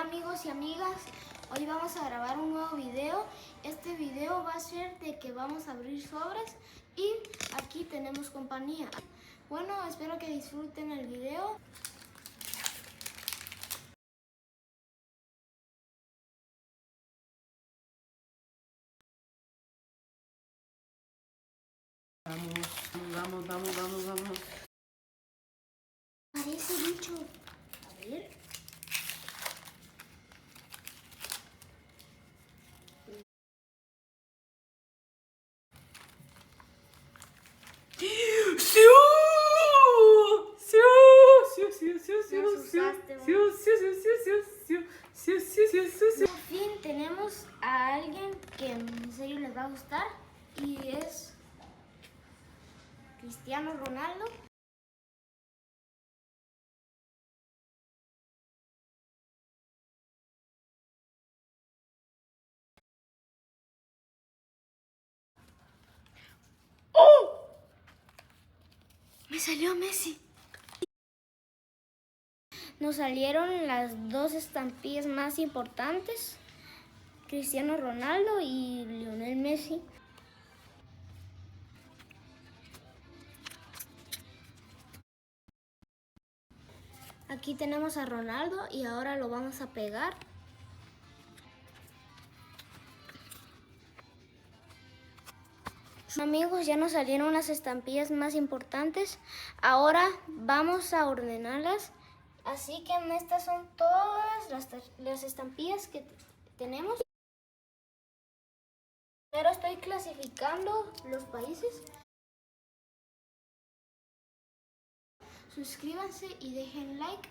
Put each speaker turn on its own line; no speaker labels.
amigos y amigas, hoy vamos a grabar un nuevo video. Este video va a ser de que vamos a abrir sobres y aquí tenemos compañía. Bueno, espero que disfruten el video.
Vamos.
Parece bicho. A ver. Por fin tenemos a alguien que en serio les va a gustar y es Cristiano Ronaldo. ¡Oh! Me salió Messi. Nos salieron las dos estampillas más importantes, Cristiano Ronaldo y Lionel Messi. Aquí tenemos a Ronaldo y ahora lo vamos a pegar. Amigos, ya nos salieron las estampillas más importantes. Ahora vamos a ordenarlas. Así que estas son todas las estampillas que tenemos. Pero estoy clasificando los países. Suscríbanse y dejen like.